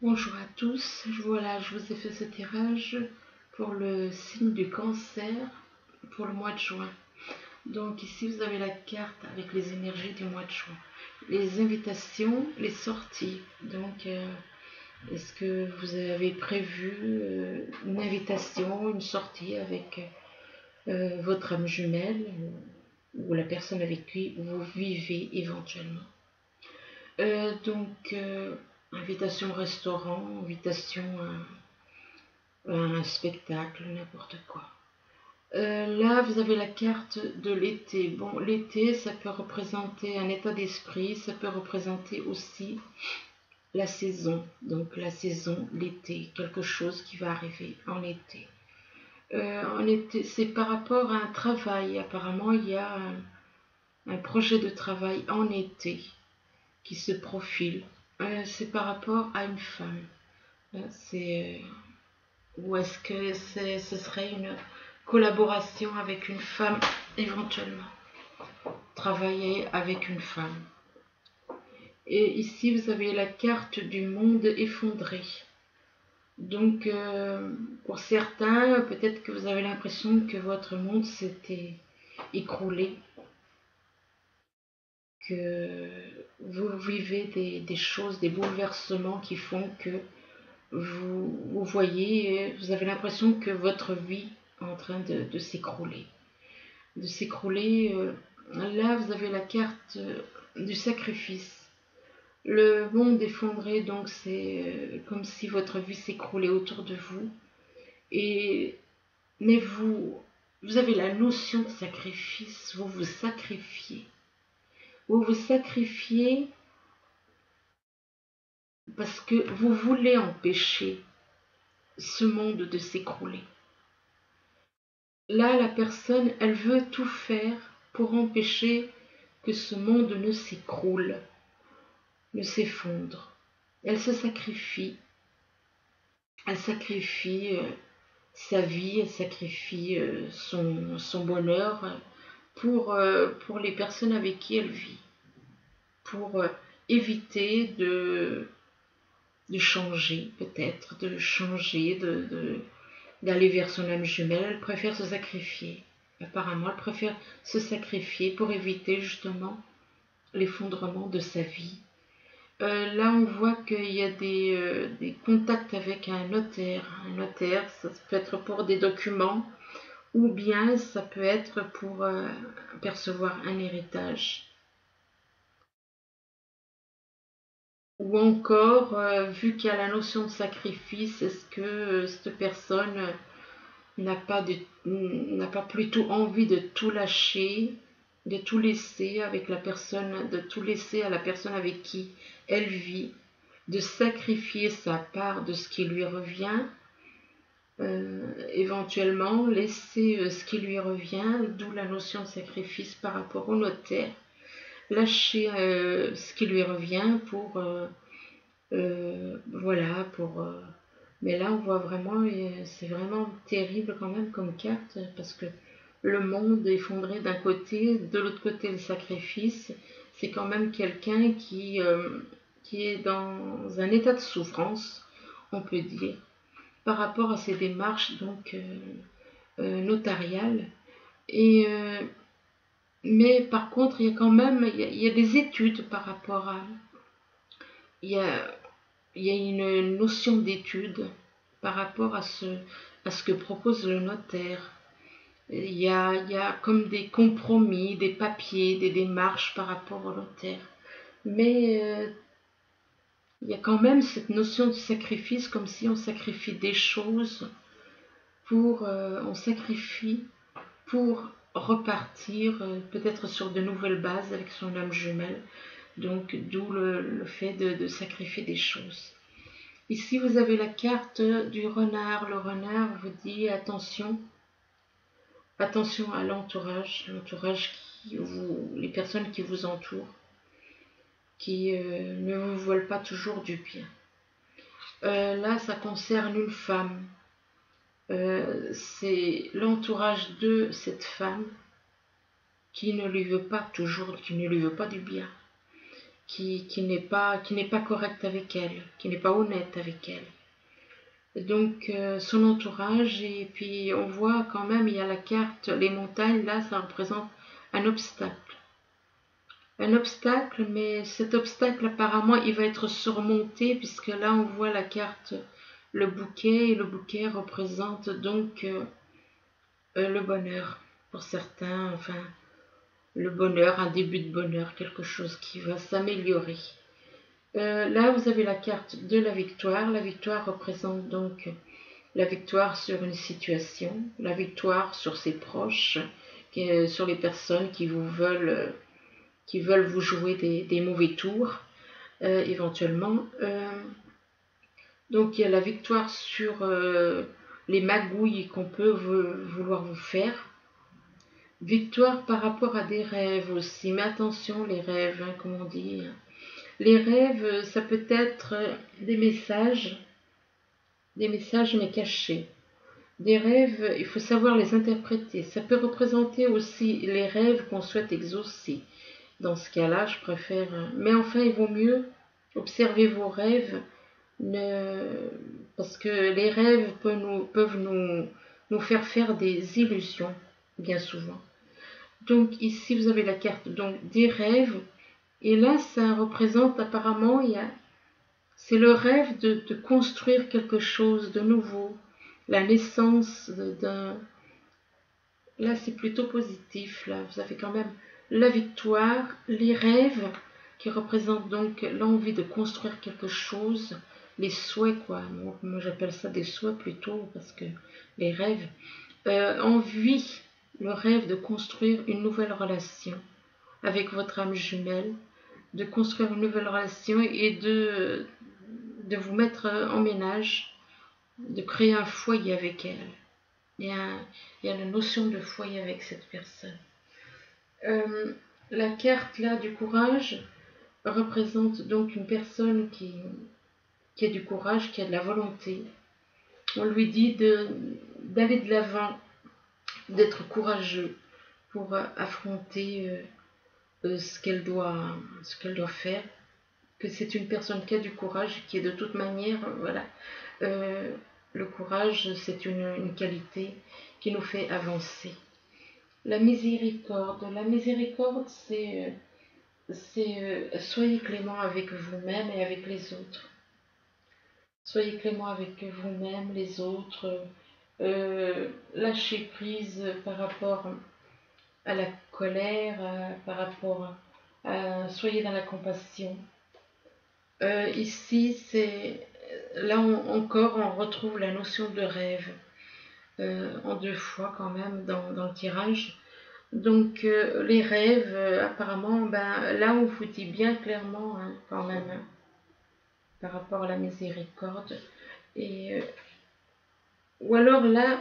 Bonjour à tous, voilà, je vous ai fait ce tirage pour le signe du cancer pour le mois de juin. Donc ici vous avez la carte avec les énergies du mois de juin. Les invitations, les sorties. Donc est-ce que vous avez prévu une invitation, une sortie avec votre âme jumelle ou la personne avec qui vous vivez éventuellement? Invitation au restaurant, invitation à un spectacle, n'importe quoi. Là, vous avez la carte de l'été. Bon, l'été, ça peut représenter un état d'esprit, ça peut représenter aussi la saison. Donc la saison, l'été, quelque chose qui va arriver en été. En été, c'est par rapport à un travail. Apparemment, il y a un projet de travail en été qui se profile. C'est par rapport à une femme. Ou est-ce que ce serait une collaboration avec une femme éventuellement? Travailler avec une femme. Et ici, vous avez la carte du monde effondré. Donc, pour certains, peut-être que vous avez l'impression que votre monde s'était écroulé, que vous vivez des choses, des bouleversements qui font que vous voyez, vous avez l'impression que votre vie est en train de s'écrouler. De s'écrouler. Là, vous avez la carte du sacrifice. Le monde effondré, donc c'est comme si votre vie s'écroulait autour de vous. Mais vous avez la notion de sacrifice, vous vous sacrifiez. Vous vous sacrifiez parce que vous voulez empêcher ce monde de s'écrouler. Là, la personne, elle veut tout faire pour empêcher que ce monde ne s'écroule, ne s'effondre. Elle se sacrifie. Elle sacrifie sa vie, elle sacrifie son bonheur pour les personnes avec qui elle vit, pour éviter de changer, peut-être, de changer, d'aller vers son âme jumelle. Elle préfère se sacrifier. Apparemment, elle préfère se sacrifier pour éviter justement l'effondrement de sa vie. Là, on voit qu'il y a des contacts avec un notaire. Un notaire, ça peut être pour des documents ou bien ça peut être pour percevoir un héritage. Ou encore, vu qu'il y a la notion de sacrifice, est-ce que cette personne n'a pas plutôt envie de tout lâcher, de tout laisser avec la personne, de tout laisser à la personne avec qui elle vit, de sacrifier sa part de ce qui lui revient, éventuellement laisser ce qui lui revient, d'où la notion de sacrifice par rapport au notaire, lâcher ce qui lui revient pour voilà, mais là on voit vraiment, c'est vraiment terrible quand même comme carte, parce que le monde effondré d'un côté, de l'autre côté le sacrifice, c'est quand même quelqu'un qui est dans un état de souffrance, on peut dire, par rapport à ses démarches donc notariales. Et mais par contre, il y a quand même, il y a des études par rapport à, il y a, il y a une notion d'étude par rapport à ce que propose le notaire. Il y a comme des compromis, des papiers, des démarches par rapport au notaire. Mais il y a quand même cette notion de sacrifice, comme si on sacrifie des choses on sacrifie pour repartir peut-être sur de nouvelles bases avec son âme jumelle. Donc d'où le fait de sacrifier des choses. Ici, vous avez la carte du renard. Le renard vous dit attention, attention à l'entourage, les personnes qui vous entourent, qui ne vous veulent pas toujours du bien. Là, ça concerne une femme. C'est l'entourage de cette femme qui ne lui veut pas toujours, qui ne lui veut pas du bien, qui n'est pas correct avec elle, qui n'est pas honnête avec elle. Donc son entourage, et puis on voit quand même, il y a la carte, les montagnes, là ça représente un obstacle. Un obstacle, mais cet obstacle apparemment il va être surmonté, puisque là on voit la carte, le bouquet, et le bouquet représente donc le bonheur pour certains, enfin le bonheur, un début de bonheur, quelque chose qui va s'améliorer. Là, vous avez la carte de la victoire. La victoire représente donc la victoire sur une situation, la victoire sur ses proches, sur les personnes qui veulent vous jouer des mauvais tours, éventuellement. Donc, il y a la victoire sur les magouilles qu'on peut vouloir vous faire. Victoire par rapport à des rêves aussi, mais attention les rêves, hein, comme on dit. Les rêves, ça peut être des messages mais cachés. Des rêves, il faut savoir les interpréter. Ça peut représenter aussi les rêves qu'on souhaite exaucer. Dans ce cas-là, je préfère... Mais enfin, il vaut mieux observer vos rêves, parce que les rêves peuvent nous faire des illusions, bien souvent. Donc ici, vous avez la carte donc, des rêves. Et là, ça représente apparemment, c'est le rêve de construire quelque chose de nouveau, la naissance d'un... Là, c'est plutôt positif. Là, vous avez quand même la victoire, les rêves qui représentent donc l'envie de construire quelque chose, les souhaits, quoi. Moi, j'appelle ça des souhaits plutôt, parce que les rêves, envie, le rêve de construire une nouvelle relation avec votre âme jumelle, de construire une nouvelle relation et de vous mettre en ménage, de créer un foyer avec elle. Il y a la notion de foyer avec cette personne. La carte là du courage représente donc une personne qui a du courage, qui a de la volonté. On lui dit d'aller de l'avant, d'être courageux pour affronter ce qu'elle doit faire, que c'est une personne qui a du courage, qui est de toute manière, voilà, le courage c'est une qualité qui nous fait avancer. La miséricorde, c'est soyez clément avec vous-même et avec les autres. Soyez clément avec vous-même, les autres, lâchez prise par rapport à la colère, par rapport soyez dans la compassion. Ici, là encore, on retrouve la notion de rêve en deux fois quand même dans le tirage. Donc les rêves, apparemment, là on vous dit bien clairement hein, quand même hein, par rapport à la miséricorde. Et ou alors là,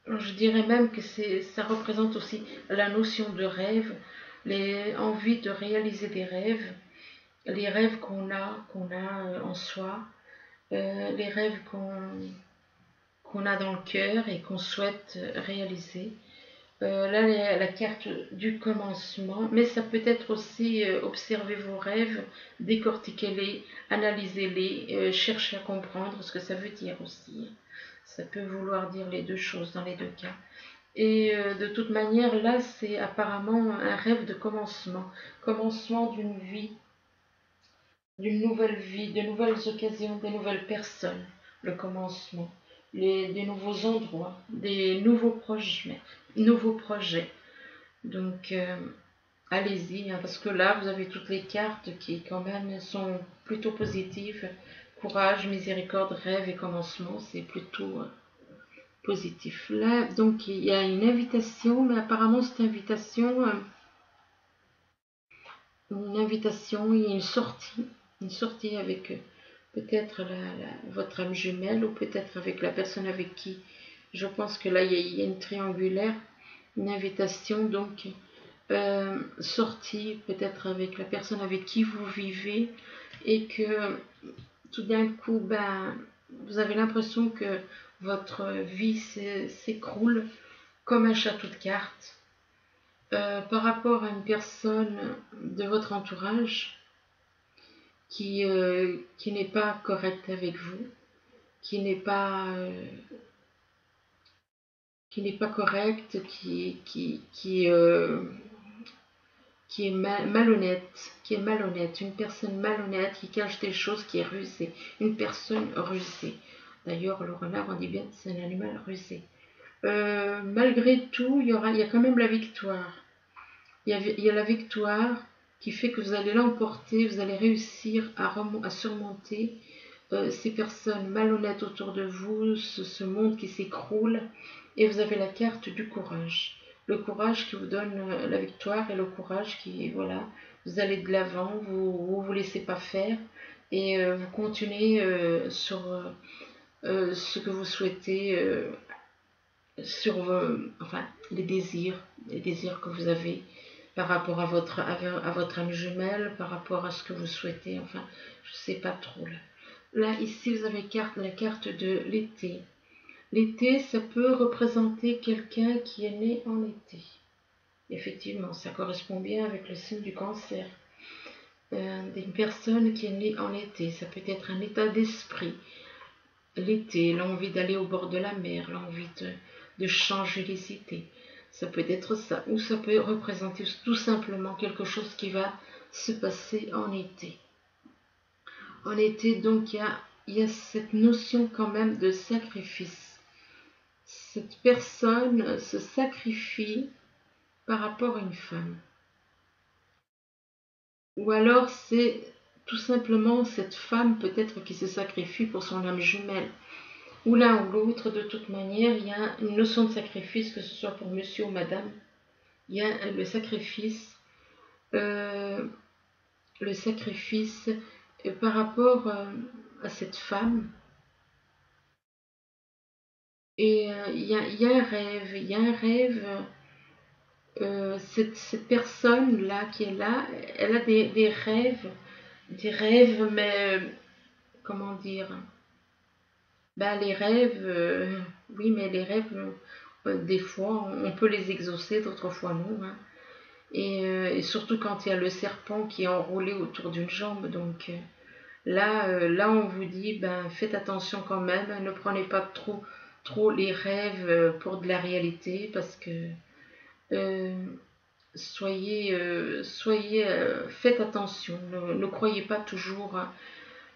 je dirais même que ça représente aussi la notion de rêve, les envies de réaliser des rêves, les rêves qu'on a en soi, les rêves qu'on a dans le cœur et qu'on souhaite réaliser. Là, la carte du commencement, mais ça peut être aussi observer vos rêves, décortiquez-les, analysez-les, cherchez à comprendre ce que ça veut dire aussi. Ça peut vouloir dire les deux choses dans les deux cas. Et de toute manière, là, c'est apparemment un rêve de commencement d'une vie, d'une nouvelle vie, de nouvelles occasions, des nouvelles personnes, le commencement, des nouveaux endroits, des nouveaux projets. Donc, allez-y, hein, parce que là, vous avez toutes les cartes qui, quand même, sont plutôt positives. Courage, miséricorde, rêve et commencement, c'est plutôt positif. Là, donc, il y a une invitation, mais apparemment, cette invitation, il y a une sortie avec peut-être votre âme jumelle ou peut-être avec la personne avec qui, je pense que là, il y a une triangulaire, une invitation, donc, sortie peut-être avec la personne avec qui vous vivez et que tout d'un coup, vous avez l'impression que votre vie s'écroule comme un château de cartes par rapport à une personne de votre entourage qui n'est pas correct avec vous, qui n'est pas correct, qui est malhonnête, une personne malhonnête qui cache des choses, qui est rusée, une personne rusée. D'ailleurs, le renard, on dit bien, c'est un animal rusé. Malgré tout, il y a quand même la victoire. Il y a la victoire qui fait que vous allez l'emporter, vous allez réussir à surmonter ces personnes malhonnêtes autour de vous, ce monde qui s'écroule, et vous avez la carte du courage. Le courage qui vous donne la victoire et le courage qui, voilà, vous allez de l'avant, vous laissez pas faire et vous continuez sur ce que vous souhaitez, sur enfin, les désirs que vous avez par rapport à votre âme jumelle, par rapport à ce que vous souhaitez, enfin, je sais pas trop là. Là, ici, vous avez la carte de l'été. L'été, ça peut représenter quelqu'un qui est né en été. Effectivement, ça correspond bien avec le signe du cancer. D'une personne qui est née en été, ça peut être un état d'esprit. L'été, l'envie d'aller au bord de la mer, l'envie de changer les idées. Ça peut être ça, ou ça peut représenter tout simplement quelque chose qui va se passer en été. En été, donc, il y a cette notion quand même de sacrifice. Cette personne se sacrifie par rapport à une femme. Ou alors c'est tout simplement cette femme peut-être qui se sacrifie pour son âme jumelle. Ou l'un ou l'autre, de toute manière, il y a une notion de sacrifice, que ce soit pour monsieur ou madame. Il y a le sacrifice par rapport à cette femme. Et il y a un rêve, cette personne-là qui est là, elle a des rêves, mais comment dire, ben, les rêves, oui, mais les rêves, des fois, on peut les exaucer, d'autres fois non, hein. Et surtout quand il y a le serpent qui est enroulé autour d'une jambe, donc là, on vous dit, ben, faites attention quand même, ne prenez pas trop les rêves pour de la réalité, parce que faites attention, ne croyez pas toujours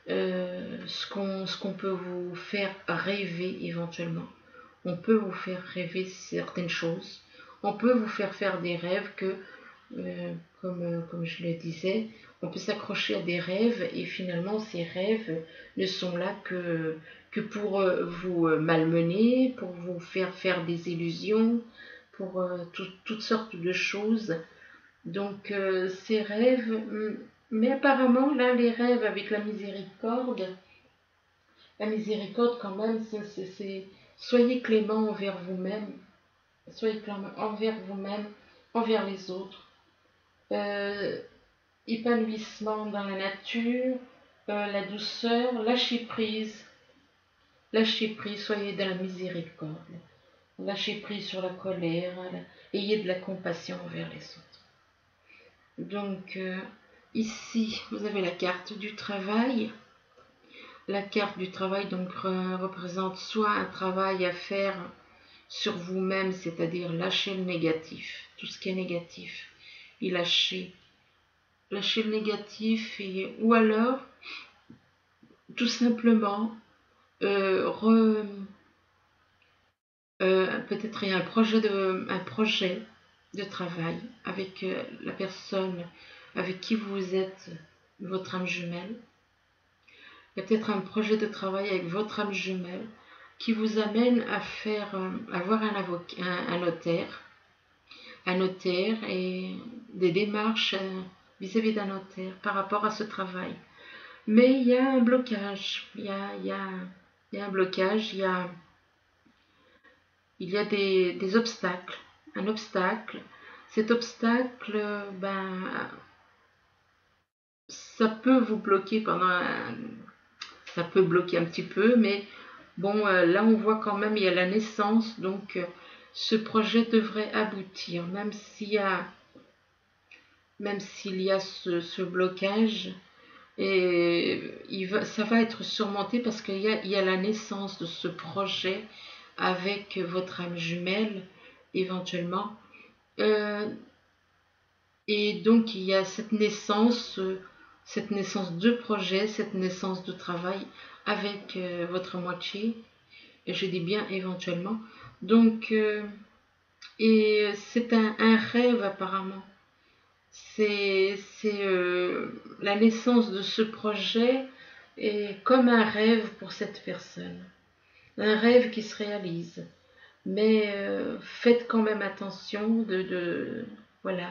ce qu'on peut vous faire rêver éventuellement. On peut vous faire rêver certaines choses, on peut vous faire des rêves que, comme je le disais, on peut s'accrocher à des rêves et finalement ces rêves ne sont là que pour vous malmener, pour vous faire des illusions, pour toutes sortes de choses. Donc ces rêves, mais apparemment là les rêves avec la miséricorde quand même, c'est soyez clément envers vous-même, soyez clément envers vous-même, envers les autres. Épanouissement dans la nature, la douceur, lâchez prise, soyez dans la miséricorde, lâchez prise sur la colère, ayez de la compassion envers les autres. Donc ici vous avez la carte du travail. La carte du travail donc représente soit un travail à faire sur vous-même, c'est-à-dire lâcher le négatif, tout ce qui est négatif, et lâcher le négatif, ou alors tout simplement peut-être il y a un projet de travail avec la personne avec qui vous êtes, votre âme jumelle. Il y a peut-être un projet de travail avec votre âme jumelle qui vous amène à avoir un notaire et des démarches vis-à-vis d'un notaire par rapport à ce travail. Mais il y a un blocage, il y a un blocage, il y a des obstacles, un obstacle. Cet obstacle, ben, ça peut vous bloquer ça peut bloquer un petit peu, mais bon, là on voit quand même il y a la naissance, donc ce projet devrait aboutir, même s'il y a ce blocage. Et ça va être surmonté parce il y a la naissance de ce projet avec votre âme jumelle, éventuellement. Euh, et donc, il y a cette naissance de projet, cette naissance de travail avec votre moitié. Et je dis bien éventuellement. Donc, et c'est un rêve apparemment. La naissance de ce projet est comme un rêve pour cette personne. Un rêve qui se réalise. Mais faites quand même attention voilà.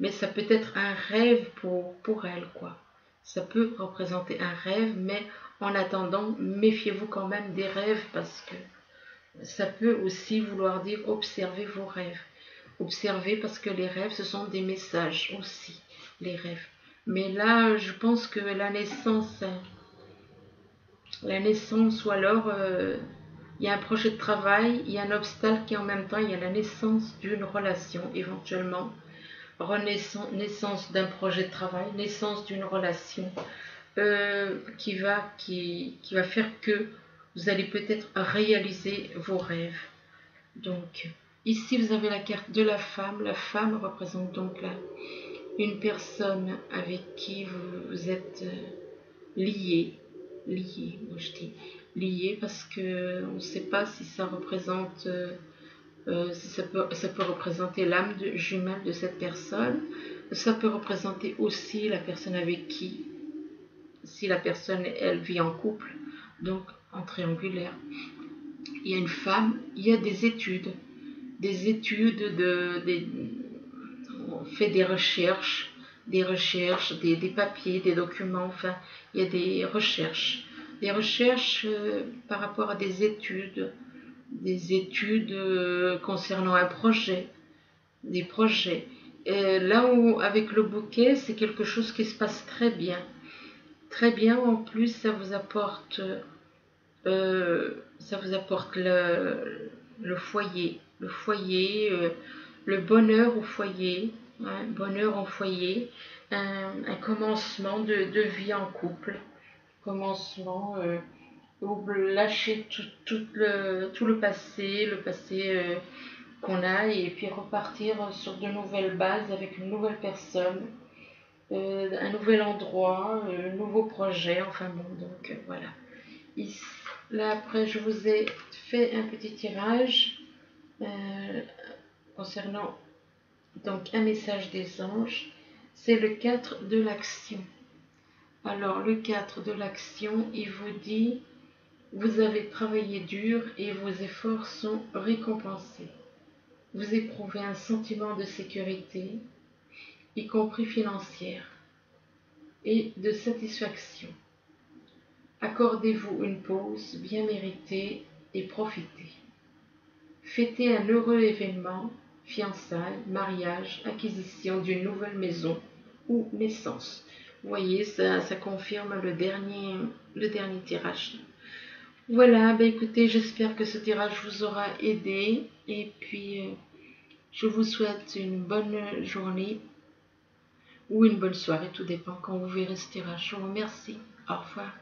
Mais ça peut être un rêve pour elle, quoi. Ça peut représenter un rêve, mais en attendant, méfiez-vous quand même des rêves parce que ça peut aussi vouloir dire observer vos rêves. Observer parce que les rêves, ce sont des messages aussi, les rêves. Mais là, je pense que la naissance ou alors il y a un projet de travail, il y a un obstacle et en même temps il y a la naissance d'une relation éventuellement, naissance d'un projet de travail, naissance d'une relation qui va faire que vous allez peut-être réaliser vos rêves. Donc, ici, vous avez la carte de la femme. La femme représente donc une personne avec qui vous êtes lié. Lié, moi je dis lié parce que on ne sait pas si ça représente, si ça peut représenter l'âme jumelle de cette personne. Ça peut représenter aussi la personne avec qui, si la personne, elle vit en couple, donc en triangulaire. Il y a une femme, il y a des études, on fait des recherches, des papiers, des documents, enfin, il y a des recherches par rapport à des études concernant un projet, des projets. Et là où, avec le bouquet, c'est quelque chose qui se passe très bien. Très bien, en plus, ça vous apporte le foyer, le bonheur au foyer, hein, bonheur au foyer, un commencement de vie en couple, commencement où vous lâchez tout le passé qu'on a, et puis repartir sur de nouvelles bases avec une nouvelle personne, un nouvel endroit, un nouveau projet, enfin bon, donc voilà. Ici, là, après, je vous ai fait un petit tirage concernant donc un message des anges. C'est le 4 de l'action. Alors, le 4 de l'action, il vous dit: vous avez travaillé dur et vos efforts sont récompensés. Vous éprouvez un sentiment de sécurité, y compris financière, et de satisfaction. Accordez-vous une pause bien méritée et profitez. Fêtez un heureux événement, fiançailles, mariage, acquisition d'une nouvelle maison ou naissance. Vous voyez, ça confirme le dernier tirage. Voilà, ben écoutez, j'espère que ce tirage vous aura aidé. Et puis, je vous souhaite une bonne journée ou une bonne soirée, tout dépend quand vous verrez ce tirage. Je vous remercie. Au revoir.